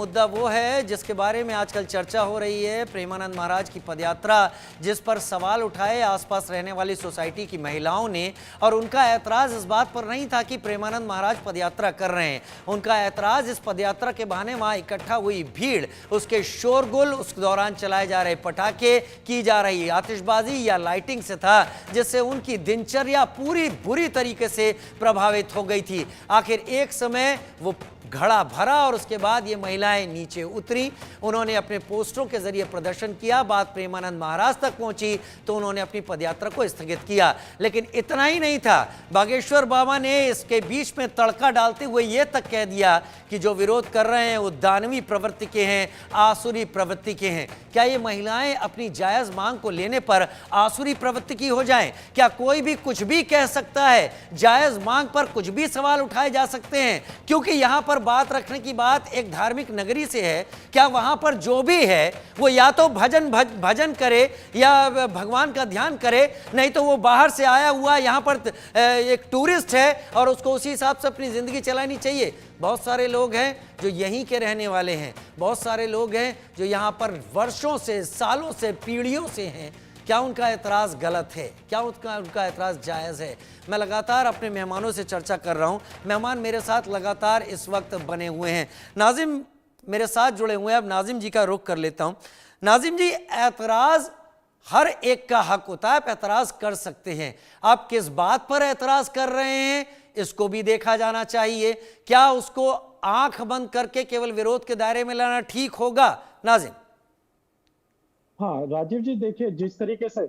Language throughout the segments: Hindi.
मुद्दा वो है जिसके बारे में आजकल चर्चा हो रही है, प्रेमानंद महाराज की पदयात्रा, जिस पर सवाल उठाए आसपास रहने वाली सोसाइटी की महिलाओं ने। और उनका ऐतराज इस बात पर नहीं था कि प्रेमानंद महाराज पदयात्रा कर रहे हैं, उनका ऐतराज इस पदयात्रा के बहाने वहां इकट्ठा हुई भीड़, उसके शोरगुल, उस दौरान चलाए जा रहे पटाखे, की जा रही आतिशबाजी या लाइटिंग से था, जिससे उनकी दिनचर्या पूरी बुरी तरीके से प्रभावित हो गई थी। आखिर एक समय वो घड़ा भरा और उसके बाद ये महिलाएं नीचे उतरी, उन्होंने अपने पोस्टरों के जरिए प्रदर्शन किया, बात प्रेमानंद महाराज तक पहुंची तो उन्होंने अपनी पदयात्रा को स्थगित किया। लेकिन इतना ही नहीं था, बागेश्वर बाबा ने इसके बीच में तड़का डालते हुए यह तक कह दिया कि जो विरोध कर रहे हैं वो दानवी प्रवृत्ति के हैं, आसुरी प्रवृत्ति के हैं। क्या ये महिलाएं अपनी जायज मांग को लेने पर आसुरी प्रवृत्ति की हो जाएं? क्या कोई भी कुछ भी कह सकता है? जायज मांग पर कुछ भी सवाल उठाए जा सकते हैं? क्योंकि यहां पर बात रखने की बात एक धार्मिक नगरी से है। क्या वहां पर जो भी है वो या तो भजन करे या भगवान का ध्यान करे, नहीं तो वो बाहर से आया हुआ यहां पर एक टूरिस्ट है और उसको उसी हिसाब से अपनी जिंदगी चलानी चाहिए। बहुत सारे लोग हैं जो यहीं के रहने वाले हैं, बहुत सारे लोग हैं जो यहाँ पर वर्षों से, सालों से, पीढ़ियों से हैं। क्या उनका एतराज़ गलत है? क्या उनका एतराज़ जायज़ है? मैं लगातार अपने मेहमानों से चर्चा कर रहा हूँ, मेहमान मेरे साथ लगातार इस वक्त बने हुए हैं। नाजिम मेरे साथ जुड़े हुए हैं, अब नाजिम जी का रुख कर लेता हूँ। नाजिम जी, एतराज़ हर एक का हक होता है, आप एतराज़ कर सकते हैं। आप किस बात पर एतराज़ कर रहे हैं इसको भी देखा जाना चाहिए। क्या उसको आंख बंद करके केवल विरोध के दायरे में लाना ठीक होगा? नाजिम। हाँ राजीव जी, देखिए जिस तरीके से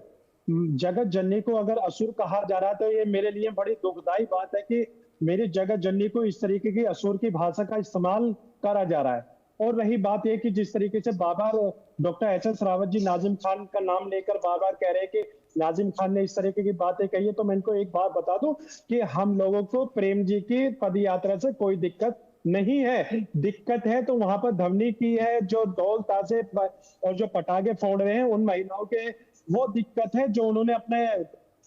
जगत जननी को अगर असुर कहा जा रहा है तो ये मेरे लिए बड़ी दुखदाई बात है कि मेरी जगत जननी को इस तरीके की असुर की भाषा का इस्तेमाल करा जा रहा है। और रही बात ये कि जिस तरीके से बार बार डॉक्टर एच.एस. रावत जी नाजिम खान का नाम लेकर बार बार कह रहे हैं कि नाजिम खान ने इस तरीके की बातें कही है, तो मैं इनको एक बात बता दूं कि हम लोगों को प्रेम जी की पद यात्रा से कोई दिक्कत नहीं है। दिक्कत है तो वहां पर धवनी की है, जो ढोल ताशे और जो पटाखे फोड़ रहे हैं उन महिलाओं के, वो दिक्कत है जो उन्होंने अपने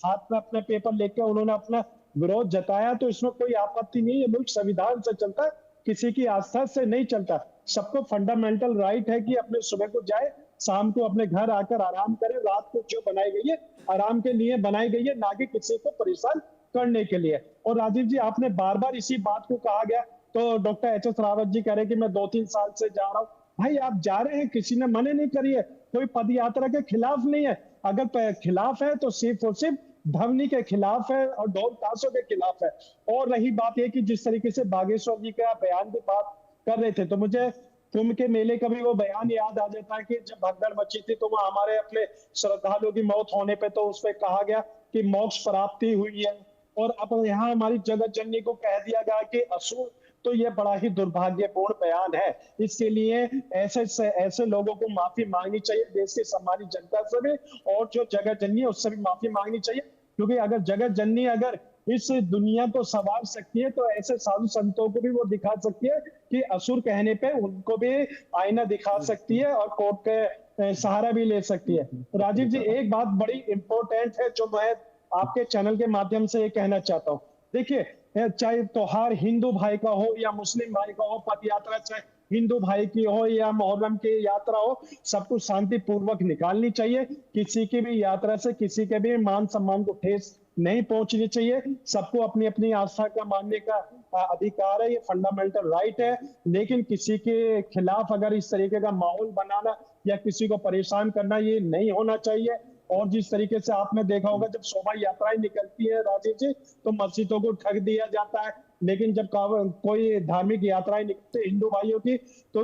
हाथ में अपने पेपर लेकर उन्होंने अपना विरोध जताया। तो इसमें कोई आपत्ति नहीं है, मुल्क संविधान से चलता, किसी की आस्था से नहीं चलता। सबको फंडामेंटल राइट है कि अपने सुबह को जाए, शाम को अपने घर आकर आराम करे। रात को जो बनाई गई है आराम के लिए बनाई गई है, ना कि किसी को परेशान करने के लिए। और राजीव जी, आपने बार बार इसी बात को कहा गया, तो डॉक्टर एच.एस. रावत जी कह रहे कि मैं 2-3 साल से जा रहा हूँ। भाई आप जा रहे हैं, किसी ने मना नहीं करी है, कोई पद यात्रा के खिलाफ नहीं है। अगर खिलाफ है तो सिर्फ और सिर्फ धवनी के खिलाफ है और ढोल ताशों के खिलाफ है। और रही बात यह कि जिस तरीके से बागेश्वर जी का बयान की बात कर रहे थे, तो मुझे कुंभ के मेले का भी वो बयान याद आ जाता है कि जब भगदड़ मची थी तो वहां हमारे अपने श्रद्धालुओं की मौत होने पे तो उसपे कहा गया कि मोक्ष प्राप्ति हुई है। और अब यहाँ हमारी जगत जननी को कह दिया गया कि असुर, तो ये बड़ा ही दुर्भाग्यपूर्ण बयान है। इसके लिए ऐसे लोगों को माफी मांगनी चाहिए, देश की सम्मानित जनता से भी, और जो जगत जननी है उससे भी माफी मांगनी चाहिए। क्योंकि अगर जगत जननी अगर इस दुनिया को संवार सकती है तो ऐसे साधु संतों को भी वो दिखा सकती है कि असुर कहने पे उनको भी आईना दिखा सकती है और कोर्ट के सहारा भी ले सकती है। राजीव जी, एक बात बड़ी इंपॉर्टेंट है जो मैं आपके चैनल के माध्यम से ये कहना चाहता हूँ। देखिए, चाहे त्योहार हिंदू भाई का हो या मुस्लिम भाई का हो, पद यात्रा चाहे हिंदू भाई की हो या मोहर्रम की यात्रा हो, सब कुछ शांति पूर्वक निकालनी चाहिए। किसी की भी यात्रा से किसी के भी मान सम्मान को ठेस नहीं पहुंचनी चाहिए। सबको अपनी अपनी आस्था का मानने का अधिकार है, ये फंडामेंटल राइट है। लेकिन किसी के खिलाफ अगर इस तरीके का माहौल बनाना या किसी को परेशान करना, ये नहीं होना चाहिए। और जिस तरीके से आपने देखा होगा जब शोभा यात्राएं निकलती है राजीव जी, तो मस्जिदों को ठग दिया जाता है। लेकिन जब कोई धार्मिक यात्राएं निकलती है हिंदू भाइयों की, तो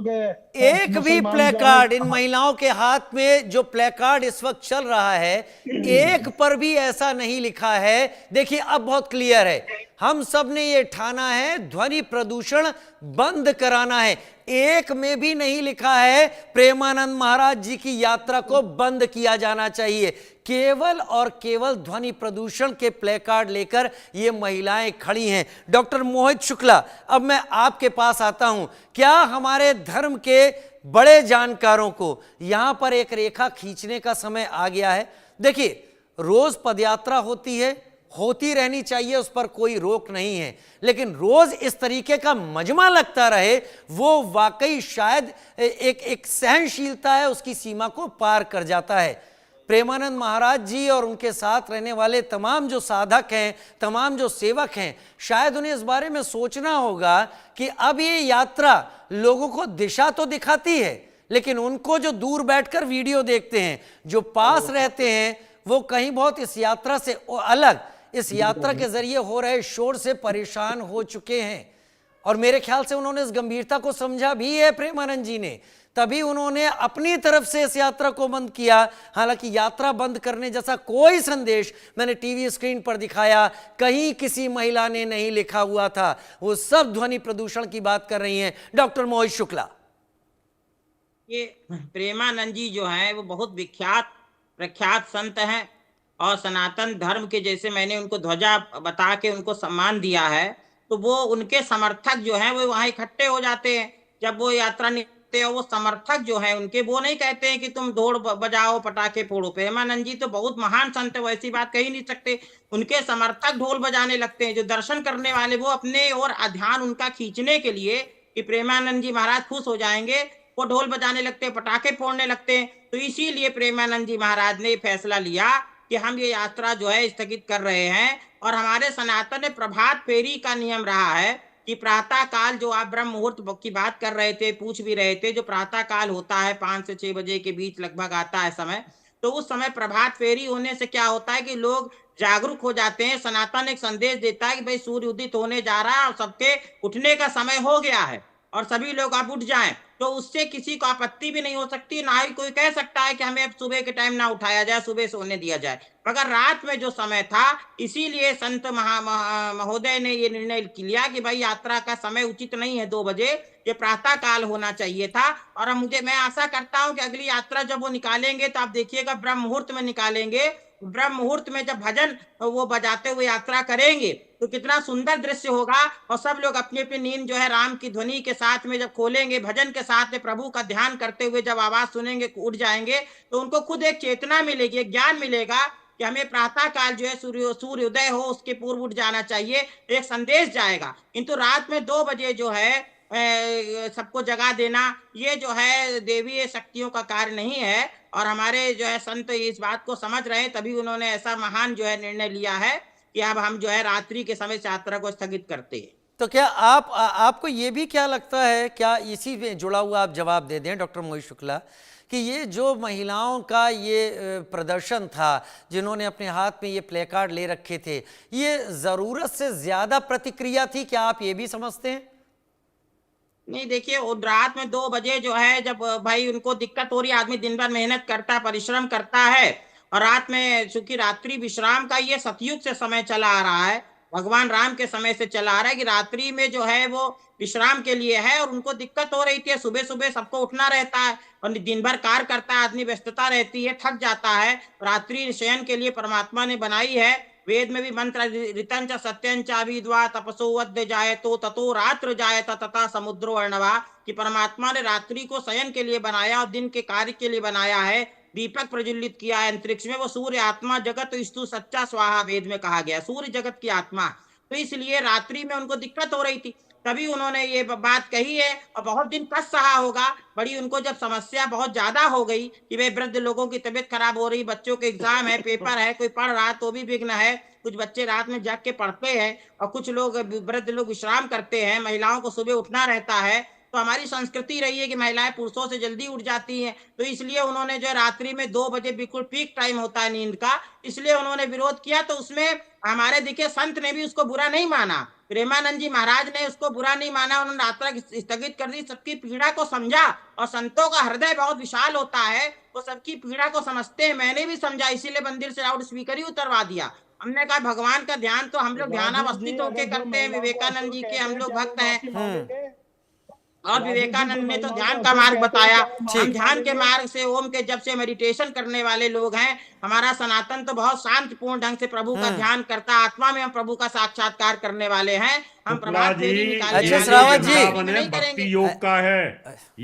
एक भी प्लेकार्ड, इन महिलाओं के हाथ में जो प्लेकार्ड इस वक्त चल रहा है, एक पर भी ऐसा नहीं लिखा है। देखिए अब बहुत क्लियर है, हम सब ने ये ठाना है ध्वनि प्रदूषण बंद कराना है। एक में भी नहीं लिखा है प्रेमानंद महाराज जी की यात्रा को बंद किया जाना चाहिए। केवल और केवल ध्वनि प्रदूषण के प्लेकार्ड लेकर ये महिलाएं खड़ी हैं। डॉक्टर मोहित शुक्ला, अब मैं आपके पास आता हूं। क्या हमारे धर्म के बड़े जानकारों को यहां पर एक रेखा खींचने का समय आ गया है? देखिए, रोज पदयात्रा होती है, होती रहनी चाहिए, उस पर कोई रोक नहीं है, लेकिन रोज इस तरीके का मजमा लगता रहे वो वाकई शायद एक सहनशीलता है, उसकी सीमा को पार कर जाता है। प्रेमानंद महाराज जी और उनके साथ रहने वाले तमाम जो साधक हैं, तमाम जो सेवक हैं, शायद उन्हें इस बारे में सोचना होगा कि अब ये यात्रा लोगों को दिशा तो दिखाती है, लेकिन उनको जो दूर बैठकर वीडियो देखते हैं, जो पास रहते हैं, वो कहीं बहुत इस यात्रा से अलग, इस यात्रा के जरिए हो रहे शोर से परेशान हो चुके हैं। और मेरे ख्याल से उन्होंने इस गंभीरता को समझा भी है प्रेमानंद जी ने, तभी उन्होंने अपनी तरफ से इस यात्रा को बंद किया। हालांकि यात्रा बंद करने जैसा कोई संदेश मैंने टीवी स्क्रीन पर दिखाया, कहीं किसी महिला ने नहीं लिखा हुआ था। वो सब ध्वनि प्रदूषण की बात कर रही हैं। डॉक्टर मोहित शुक्ला, ये प्रेमानंद जी जो हैं वो बहुत विख्यात प्रख्यात संत हैं और सनातन धर्म के, जैसे मैंने उनको ध्वजा बता के उनको सम्मान दिया है, तो वो उनके समर्थक जो हैं वो वहां इकट्ठे हो जाते हैं जब वो यात्रा निकलते हैं। वो समर्थक जो हैं उनके, वो नहीं कहते हैं कि तुम ढोल बजाओ पटाखे फोड़ो। प्रेमानंद जी तो बहुत महान संत है, वैसी बात कही नहीं सकते। उनके समर्थक ढोल बजाने लगते हैं, जो दर्शन करने वाले वो अपने और ध्यान उनका खींचने के लिए कि प्रेमानंद जी महाराज खुश हो जाएंगे, वो ढोल बजाने लगते हैं, पटाखे फोड़ने लगते हैं। तो इसीलिए प्रेमानंद जी महाराज ने फैसला लिया कि हम ये यात्रा जो है स्थगित कर रहे हैं। और हमारे सनातन में प्रभात फेरी का नियम रहा है कि प्रातः काल, जो आप ब्रह्म मुहूर्त की बात कर रहे थे, पूछ भी रहे थे, जो प्रातः काल होता है 5 से 6 बजे के बीच लगभग आता है समय, तो उस समय प्रभात फेरी होने से क्या होता है कि लोग जागरूक हो जाते हैं। सनातन एक संदेश देता है कि भाई सूर्य उदित होने जा रहा है और सबके उठने का समय हो गया है और सभी लोग आप उठ जाएं, तो उससे किसी को आपत्ति भी नहीं हो सकती, ना ही कोई कह सकता है कि हमें अब सुबह के टाइम ना उठाया जाए, सुबह सोने दिया जाए। मगर रात में जो समय था, इसीलिए संत महोदय ने ये निर्णय लिया कि भाई यात्रा का समय उचित नहीं है 2 बजे, ये प्रातः काल होना चाहिए था। और मैं आशा करता हूं कि अगली यात्रा जब वो निकालेंगे तो आप देखिएगा ब्रह्म मुहूर्त में निकालेंगे। ब्रह्म मुहूर्त में जब भजन वो बजाते हुए यात्रा करेंगे तो कितना सुंदर दृश्य होगा। और सब लोग अपनी अपनी नींद जो है राम की ध्वनि के साथ में जब खोलेंगे, भजन के साथ में प्रभु का ध्यान करते हुए जब आवाज सुनेंगे, उठ जाएंगे, तो उनको खुद एक चेतना मिलेगी, एक ज्ञान मिलेगा कि हमें प्रातः काल जो है सूर्योदय हो उसके पूर्व उठ जाना चाहिए, एक संदेश जाएगा। किंतु रात में 2 बजे जो है सबको जगा देना, ये जो है देवीय शक्तियों का कार्य नहीं है। और हमारे जो है संत इस बात को समझ रहे हैं, तभी उन्होंने ऐसा महान जो है निर्णय लिया है कि अब हम जो है रात्रि के समय यात्रा को स्थगित करते हैं। तो क्या आपको ये भी क्या लगता है, क्या इसी में जुड़ा हुआ आप जवाब दे दें डॉक्टर मोहित शुक्ला, कि ये जो महिलाओं का ये प्रदर्शन था, जिन्होंने अपने हाथ में ये प्ले कार्ड ले रखे थे, ये जरूरत से ज्यादा प्रतिक्रिया थी, क्या आप ये भी समझते हैं? नहीं, देखिए रात में 2 बजे जो है जब भाई उनको दिक्कत हो रही है, आदमी दिन भर मेहनत करता है, परिश्रम करता है, और रात में चूंकि रात्रि विश्राम का ये सतयुग से समय चला आ रहा है, भगवान राम के समय से चला आ रहा है कि रात्रि में जो है वो विश्राम के लिए है। और उनको दिक्कत हो रही थी, सुबह सुबह सबको उठना रहता है और दिन भर कार्य करता है आदमी, व्यस्तता रहती है, थक जाता है। रात्रि शयन के लिए परमात्मा ने बनाई है। वेद में भी मंत्र ऋतं च सत्यं च विद्वा तपसो वद्य जायतो ततो रात्र जायत तथा समुद्रो अर्णवा, कि परमात्मा ने रात्रि को शयन के लिए बनाया और दिन के कार्य के लिए बनाया है। दीपक प्रज्वलित किया है अंतरिक्ष में, वो सूर्य आत्मा जगत स्तु सच्चा स्वाहा वेद में कहा गया, सूर्य जगत की आत्मा। तो इसलिए रात्रि में उनको दिक्कत हो रही थी, तभी उन्होंने ये बात कही है। और बहुत दिन कष्ट सहा होगा, बड़ी उनको जब समस्या बहुत ज्यादा हो गई कि वे वृद्ध लोगों की तबीयत खराब हो रही, बच्चों के एग्जाम है, पेपर है, कोई पढ़ रहा तो भी विघ्न है, कुछ बच्चे रात में जाग के पढ़ते हैं और कुछ लोग वृद्ध लोग विश्राम करते हैं, महिलाओं को सुबह उठना रहता है। तो हमारी संस्कृति रही है कि महिलाएं पुरुषों से जल्दी उठ जाती हैं, तो इसलिए उन्होंने जो रात्रि में 2 बजे बिल्कुल पीक टाइम होता है नींद का, इसलिए उन्होंने विरोध किया। तो उसमें हमारे देखिए संत ने भी उसको बुरा नहीं माना, प्रेमानंद जी महाराज ने उसको बुरा नहीं माना, उन्होंने यात्रा स्थगित कर दी, सबकी पीड़ा को समझा। और संतों का हृदय बहुत विशाल होता है, वो सबकी पीड़ा को समझते हैं। मैंने भी समझा, इसीलिए मंदिर से लाउड स्पीकर ही उतरवा दिया। हमने कहा भगवान का ध्यान तो हम लोग ध्यानावस्थित होके करते हैं, विवेकानंद जी के हम लोग भक्त हैं, और विवेकानंद ने तो ध्यान का मार्ग बताया। हम ध्यान के मार्ग से, ओम के जब से मेडिटेशन करने वाले लोग हैं। हमारा सनातन तो बहुत शांतिपूर्ण ढंग से प्रभु का ध्यान करता, आत्मा में हम प्रभु का साक्षात्कार करने वाले हैं। हम प्रभात फेरी निकालने वाले हैं, श्रावण जी नहीं करेंगे। भक्ति योग का है।